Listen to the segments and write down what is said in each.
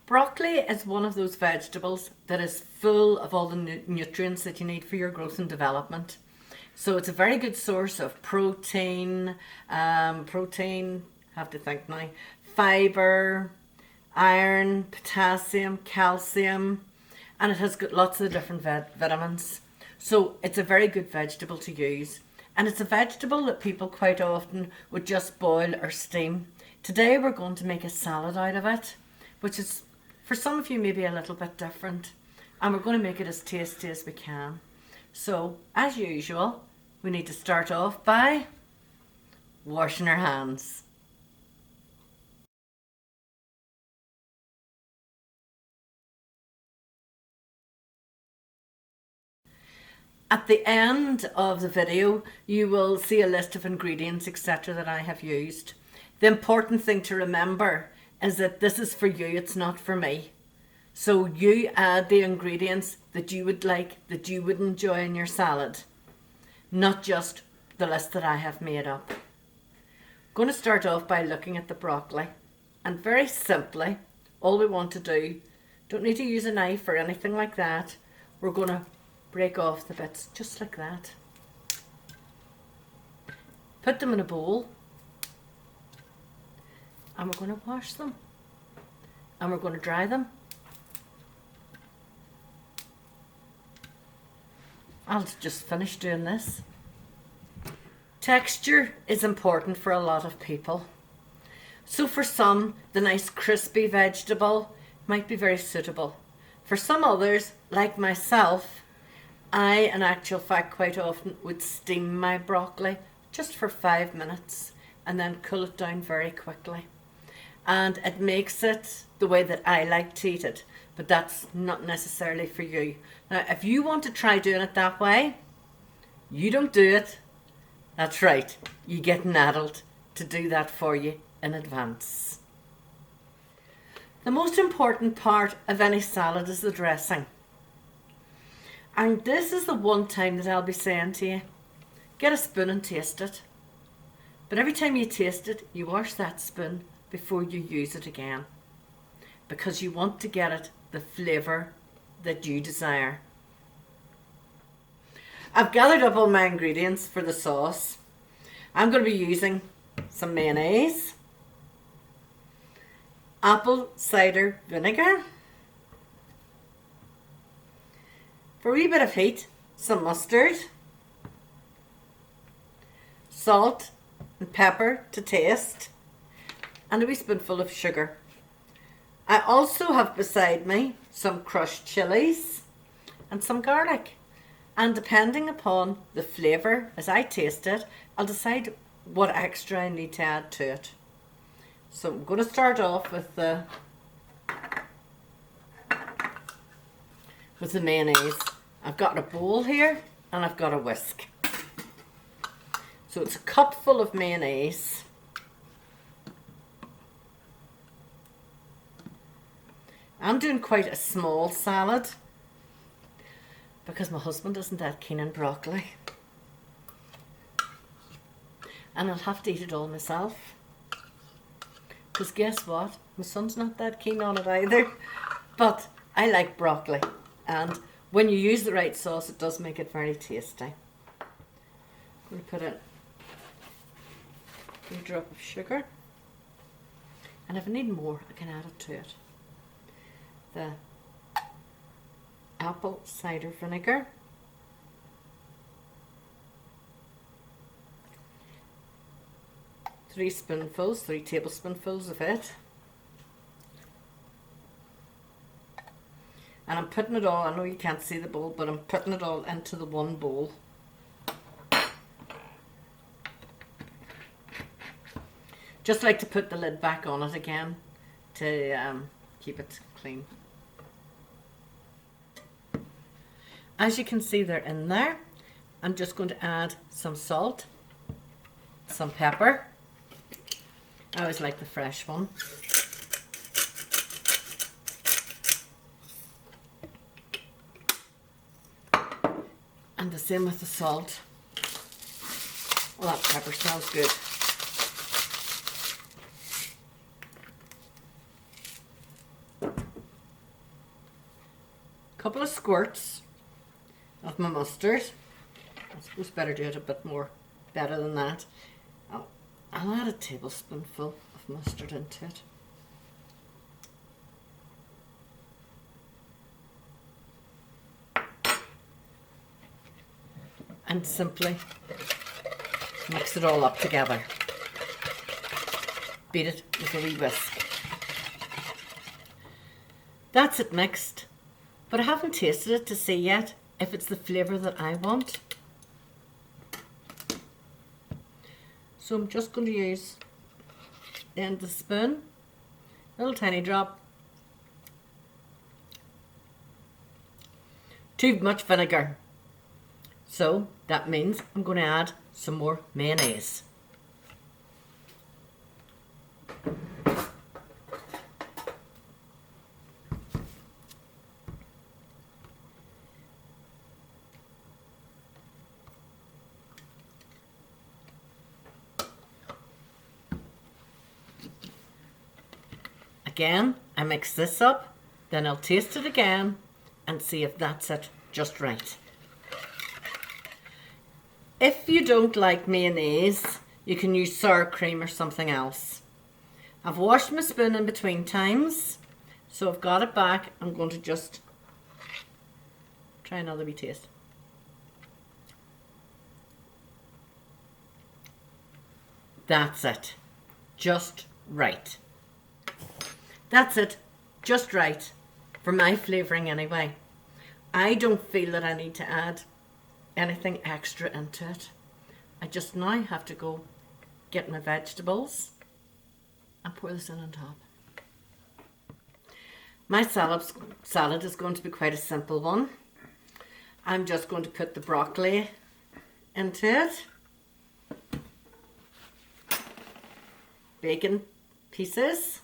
Broccoli is one of those vegetables that is full of all the nutrients that you need for your growth and development. So it's a very good source of protein, have to think now, fiber, iron, potassium, calcium, and it has got lots of different vitamins. So it's a very good vegetable to use. And it's a vegetable that people quite often would just boil or steam. Today we're going to make a salad out of it, which is for some of you maybe a little bit different. And we're going to make it as tasty as we can. So as usual, we need to start off by washing our hands. At the end of the video, you will see a list of ingredients, etc. that I have used. The important thing to remember is that this is for you, it's not for me. So you add the ingredients that you would like, that you would enjoy in your salad, not just the list that I have made up. I'm going to start off by looking at the broccoli. And very simply, all we want to do, don't need to use a knife or anything like that, we're going to break off the bits just like that. Put them in a bowl. And we're going to wash them. And we're going to dry them. I'll just finish doing this. Texture is important for a lot of people. So for some, the nice crispy vegetable might be very suitable. For some others, like myself, I, in actual fact, quite often would steam my broccoli just for 5 minutes and then cool it down very quickly. And it makes it the way that I like to eat it, but that's not necessarily for you. Now, if you want to try doing it that way, you don't do it. That's right, you get an adult to do that for you in advance. The most important part of any salad is the dressing. And this is the one time that I'll be saying to you, get a spoon and taste it. But every time you taste it, you wash that spoon before you use it again, because you want to get it the flavour that you desire. I've gathered up all my ingredients for the sauce. I'm going to be using some mayonnaise, apple cider vinegar, for a wee bit of heat, some mustard, salt and pepper to taste, and a wee spoonful of sugar. I also have beside me some crushed chilies and some garlic. And depending upon the flavour, as I taste it, I'll decide what extra I need to add to it. So I'm going to start off with the mayonnaise. I've got a bowl here and I've got a whisk. So it's a cup full of mayonnaise. I'm doing quite a small salad because my husband isn't that keen on broccoli. And I'll have to eat it all myself. Because guess what? My son's not that keen on it either. But I like broccoli. And when you use the right sauce, it does make it very tasty. I'm going to put in a drop of sugar. And if I need more, I can add it to it. The apple cider vinegar, three tablespoonfuls of it, and I'm putting it all, I know you can't see the bowl, but I'm putting it all into the one bowl. Just like to put the lid back on it again to keep it clean. As you can see, they're in there. I'm just going to add some salt, some pepper. I always like the fresh one. And the same with the salt. Well, that pepper smells good. couple of squirts of my mustard. I suppose better do it a bit more better than that. I'll add a tablespoonful of mustard into it. And simply mix it all up together. Beat it with a wee whisk. That's it mixed, but I haven't tasted it to see yet if it's the flavour that I want. So I'm just going to use the end of the spoon, a little tiny drop. Too much vinegar. So that means I'm going to add some more mayonnaise. Again, I mix this up, then I'll taste it again and see if that's it just right. If you don't like mayonnaise, you can use sour cream or something else. I've washed my spoon in between times, so I've got it back. I'm going to just try another wee taste. That's it. Just right. That's it. Just right. For my flavouring anyway. I don't feel that I need to add anything extra into it. I just now have to go get my vegetables and pour this in on top. My salad is going to be quite a simple one. I'm just going to put the broccoli into it, bacon pieces,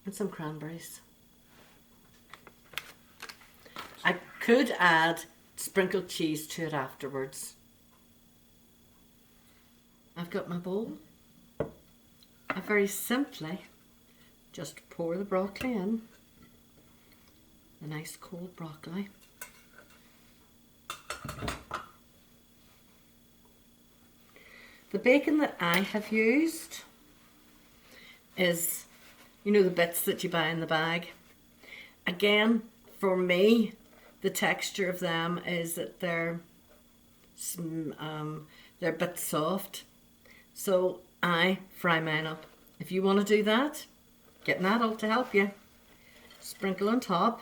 and some cranberries. I could add sprinkled cheese to it afterwards. I've got my bowl. I very simply just pour the broccoli in, the nice cold broccoli. The bacon that I have used is, you know, the bits that you buy in the bag. Again, for me, the texture of them is that they're a bit soft. So I fry mine up. If you want to do that, get an adult to help you. Sprinkle on top.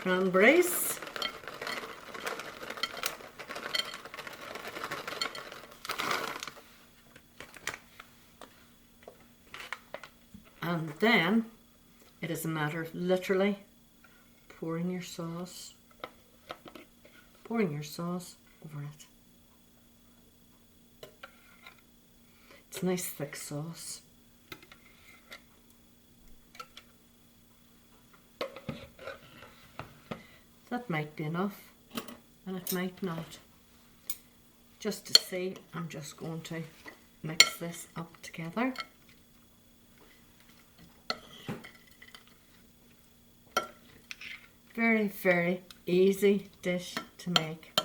Cranberries. And then it is a matter of literally pouring your sauce over it. It's a nice thick sauce. That might be enough, and it might not. Just to see, I'm just going to mix this up together. Very, very easy dish to make.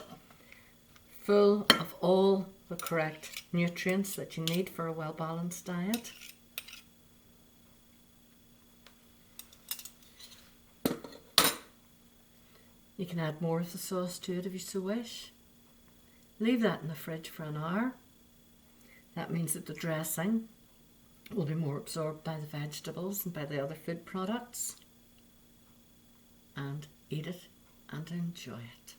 Full of all the correct nutrients that you need for a well-balanced diet. You can add more of the sauce to it if you so wish. Leave that in the fridge for an hour. That means that the dressing will be more absorbed by the vegetables and by the other food products. And eat it and enjoy it.